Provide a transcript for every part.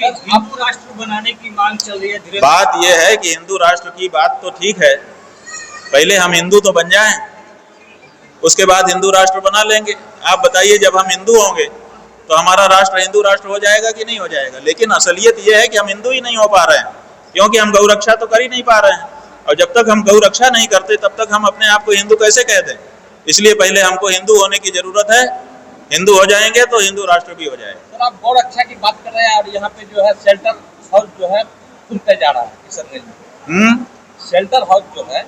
अभी हिंदू राष्ट्र बनाने की मांग चल रही है धीरे। बात यह है कि हिंदू राष्ट्र की बात तो ठीक है, पहले हम हिंदू तो बन जाएं, उसके बाद हिंदू राष्ट्र बना लेंगे। आप बताइए, जब हम हिंदू होंगे तो हमारा राष्ट्र हिंदू राष्ट्र हो जाएगा कि नहीं हो जाएगा? लेकिन असलियत यह है कि हम हिंदू ही नहीं हो पा रहे हैं, क्योंकि हम गौ रक्षा तो कर ही नहीं पा रहे हैं। और जब तक हम गौ रक्षा नहीं करते तब तक हम अपने आप को हिंदू कैसे कह दें? इसलिए पहले हमको हिंदू होने की जरूरत है। हिंदू हो जाएंगे तो हिंदू राष्ट्र भी हो जाएगा। सर, आप गौ रक्षा की बात कर रहे हैं और यहाँ पे जो है शेल्टर हाउस जो है खुलते जा रहा है किशनगंज में। शेल्टर हाउस जो है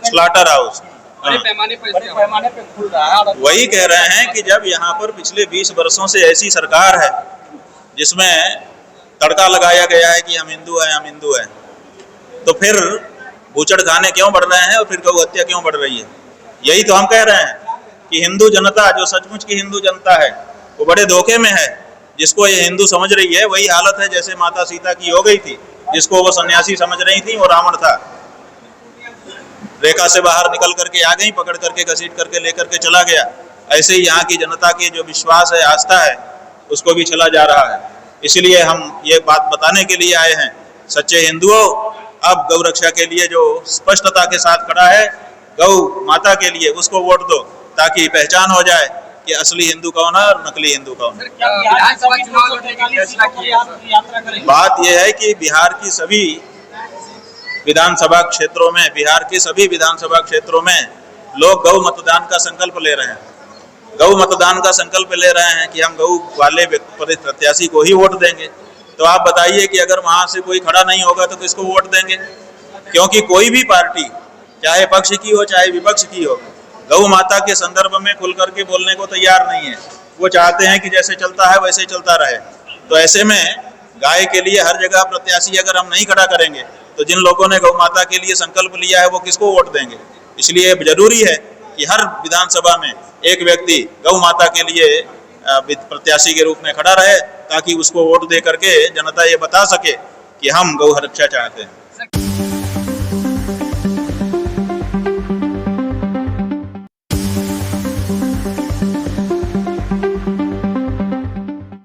स्लॉटर हाउस बड़े पैमाने पे खुल रहा है। और वही कह रहे हैं कि जब यहाँ पर पिछले 20 वर्षों से ऐसी सरकार है जिसमें तड़का लगाया गया है कि हम हिंदू हैं, तो फिर बूचड़ खाने क्यों बढ़ रहे हैं और फिर गौ हत्या क्यों बढ़ रही है? यही तो हम कह रहे हैं कि हिंदू जनता, जो सचमुच की हिंदू जनता है, वो बड़े धोखे में है। जिसको ये हिंदू समझ रही है वही हालत है जैसे माता सीता की हो गई थी। जिसको वो सन्यासी समझ रही थी वो रावण था, रेखा से बाहर निकल करके आ गई, पकड़ करके घसीट करके लेकर के चला गया। ऐसे ही यहाँ की जनता की जो विश्वास है, आस्था है, उसको भी चला जा रहा है। इसलिए हम ये बात बताने के लिए आए हैं, सच्चे हिंदुओं, अब गौ रक्षा के लिए जो स्पष्टता के साथ खड़ा है, गौ माता के लिए, उसको वोट दो, ताकि पहचान हो जाए कि असली हिंदू कौन है और नकली हिंदू कौन है। बात यह है कि बिहार की सभी विधानसभा क्षेत्रों में, लोग गौ मतदान का संकल्प ले रहे हैं। गौ मतदान का संकल्प ले रहे हैं कि हम गौ वाले प्रत्याशी को ही वोट देंगे। तो आप बताइए कि अगर वहां से कोई खड़ा नहीं होगा तो किसको वोट देंगे? क्योंकि कोई भी पार्टी, चाहे पक्ष की हो चाहे विपक्ष की हो, गौ माता के संदर्भ में खुल करके बोलने को तैयार नहीं है। वो चाहते हैं कि जैसे चलता है वैसे चलता रहे। तो ऐसे में गाय के लिए हर जगह प्रत्याशी अगर हम नहीं खड़ा करेंगे तो जिन लोगों ने गौ माता के लिए संकल्प लिया है वो किसको वोट देंगे? इसलिए जरूरी है कि हर विधानसभा में एक व्यक्ति गौ माता के लिए प्रत्याशी के रूप में खड़ा रहे, ताकि उसको वोट दे करके जनता ये बता सके कि हम गौ रक्षा चाहते हैं।